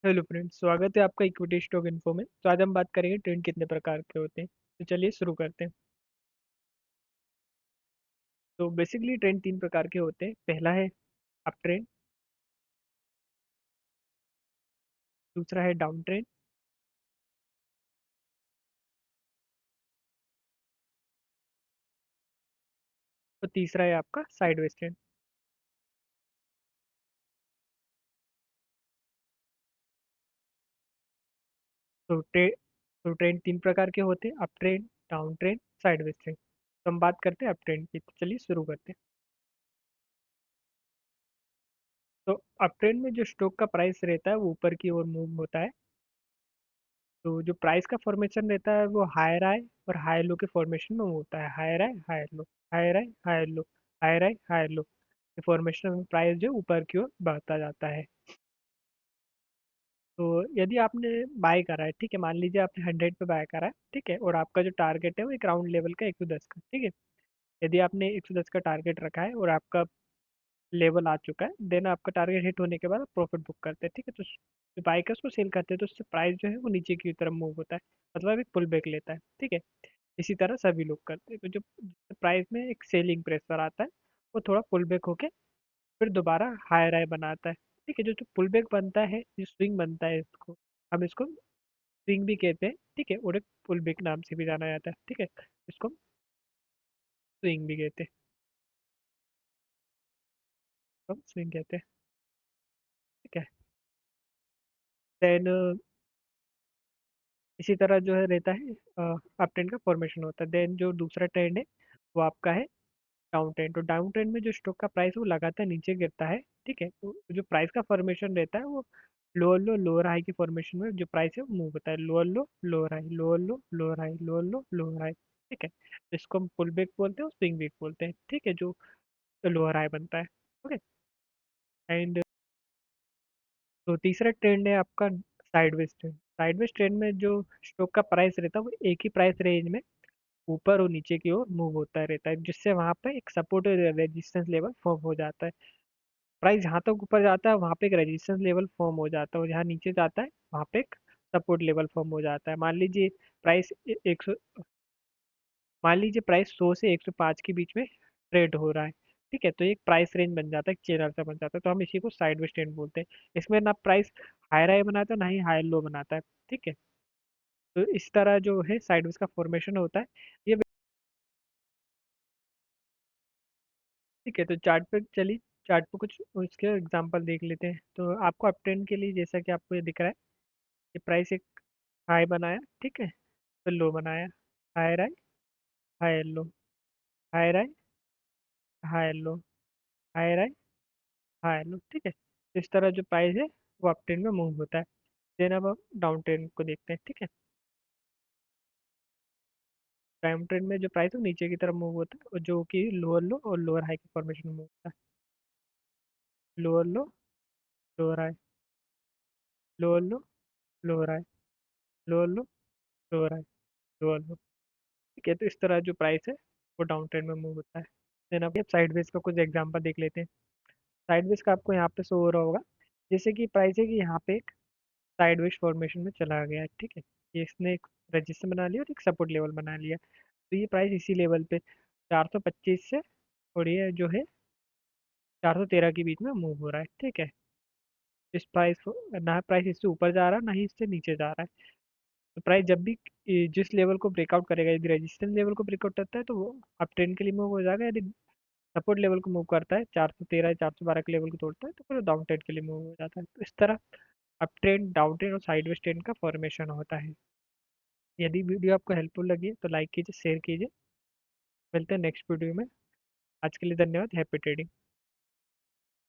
Hello friends, स्वागत है आपका इक्विटी स्टॉक इन्फो में। तो आज हम बात करेंगे ट्रेंड कितने प्रकार के होते हैं। तो चलिए शुरू करते हैं। तो बेसिकली ट्रेंड तीन प्रकार के होते हैं। पहला है अप ट्रेंड, दूसरा है डाउन ट्रेंड, और तीसरा है आपका साइडवेज ट्रेंड। तो ट्रेंड तीन प्रकार के होते हैं: up trend, down trend, sideways trend. तो हम बात करते हैं अप ट्रेंड की। तो चलिए शुरू करते हैं। तो अप ट्रेंड में जो स्टॉक का प्राइस रहता है वो ऊपर की ओर मूव होता है। तो जो प्राइस का फॉर्मेशन रहता है वो हायर हाई और हाई लो के फॉर्मेशन में होता है। Higher high, higher low, higher high, higher low, higher high, higher low के फॉर्मेशन में प्राइस जो ऊपर की ओर बढ़ता जाता है। तो यदि आपने बाय करा है, ठीक है, मान लीजिए आपने 100 पे बाय करा है, ठीक है, और आपका जो टारगेट है वो एक राउंड लेवल का 110 का, ठीक है। यदि आपने 110 का टारगेट रखा है और आपका लेवल आ चुका है, देन आपका टारगेट हिट होने के बाद आप प्रॉफिट बुक करते हैं, ठीक है। तो जो बाय का उसको सेल करते हैं तो उससे प्राइस जो है वो नीचे की तरफ मूव होता है, मतलब एक पुल बैक लेता है, ठीक है। इसी तरह सभी लोग करते हैं। तो जो प्राइस में एक सेलिंग प्रेशर आता है वो थोड़ा पुल बैक होके फिर दोबारा हायर हाई बनाता है, ठीक है। जो जो पुल बैक बनता है, जो स्विंग बनता है, इसको हम इसको स्विंग भी कहते हैं, ठीक है, और एक पुल बैक नाम से भी जाना जाता है, ठीक है। इसको हम स्विंग भी कहते हैं, तो हम स्विंग कहते हैं, ठीक है। देन इसी तरह जो है रहता है, अप ट्रेंड का फॉर्मेशन होता है। देन जो दूसरा ट्रेंड है वो आपका है डाउन ट्रेंड। तो डाउन ट्रेंड में जो स्टॉक का प्राइस वो लगातार नीचे गिरता है, ठीक है। तो जो प्राइस का फॉर्मेशन रहता है वो लोअर लो लोअर हाई की फॉर्मेशन में जो प्राइस है वो मूव होता है। लोअर लो लोअर हाई, लोअर लो लोअर हाई, लोअर लो लोअर हाई, ठीक है। तो इसको हम पुल बैक बोलते हैं और स्विंग बैक बोलते हैं, ठीक है, जो लोअर हाई बनता है। ओके। एंड तो तीसरा ट्रेंड है आपका साइडवेज ट्रेंड। साइडवेज ट्रेंड में जो स्टॉक का प्राइस रहता है वो एक ही प्राइस रेंज में ऊपर और नीचे की ओर मूव होता रहता है, जिससे वहां पे एक सपोर्ट रेजिस्टेंस लेवल फॉर्म हो जाता है। प्राइस जहाँ तक ऊपर जाता है वहाँ पे एक रेजिस्टेंस लेवल फॉर्म हो जाता है, और जहाँ नीचे जाता है वहाँ पे एक सपोर्ट लेवल फॉर्म हो जाता है। प्राइस एक सौ मान लीजिए प्राइस 100 से 105 के बीच में ट्रेड हो रहा है, ठीक है। तो एक प्राइस रेंज बन जाता है, एक चेनल सा बन जाता है, तो हम इसी को साइडवेज ट्रेंड बोलते हैं। इसमें ना प्राइस हायर हाई बनाता है ना ही हायर लो बनाता है, ठीक है। तो इस तरह जो है साइडवेज का फॉर्मेशन होता है ये, ठीक है। तो चार्ट पे चलिए, चार्ट पे कुछ उसके एग्जांपल देख लेते हैं। तो आपको अप ट्रेंड के लिए जैसा कि आपको ये दिख रहा है, ये प्राइस एक हाई बनाया, ठीक है, फिर लो बनाया, higher high, higher low, higher high, higher low, higher high, higher low, ठीक है। तो इस तरह जो प्राइस है वो अप ट्रेंड में मूव होता है। देन अब हम डाउन ट्रेंड को देखते हैं, ठीक है। डाउन ट्रेंड में जो प्राइस है वो नीचे की तरफ मूव होता है, और जो कि लोअर लो और लोअर हाई की फॉर्मेशन में मूव होता है। लोअर लो लोअर हाई, लोअर लो लोअर हाई, लोअर लो लोअर हाई, लोअर लो, ठीक है। तो इस तरह जो प्राइस है वो डाउन ट्रेंड में मूव होता है। देन अब साइडवेज का कुछ एग्जांपल देख लेते हैं। साइडवेज का आपको यहाँ पे शो हो रहा होगा, जैसे कि प्राइस है कि यहाँ पे एक साइडवेज फॉर्मेशन में चला गया है, ठीक है। ये इसने एक रजिस्टर बना लिया और एक सपोर्ट लेवल बना लिया। तो ये प्राइस इसी लेवल पे 425 से और ये जो है 413 के बीच में मूव हो रहा है, ठीक है। इस प्राइस ना प्राइस इससे ऊपर जा रहा है ना ही इससे नीचे जा रहा है। तो प्राइस जब भी जिस लेवल को ब्रेकआउट करेगा, यदि रेजिस्टेंस लेवल को ब्रेकआउट करता है तो वो अप ट्रेंड के लिए मूव हो जाएगा। यदि सपोर्ट लेवल को मूव करता है, 413 412 के लेवल को तोड़ता है, तो फिर डाउन ट्रेंड के लिए मूव हो जाता है। तो इस तरह अप ट्रेंड, डाउन ट्रेंड और साइडवेज ट्रेंड का फॉर्मेशन होता है। यदि वीडियो आपको हेल्पफुल लगी है तो लाइक कीजिए, शेयर कीजिए। मिलते हैं नेक्स्ट वीडियो में। आज के लिए धन्यवाद। Happy trading.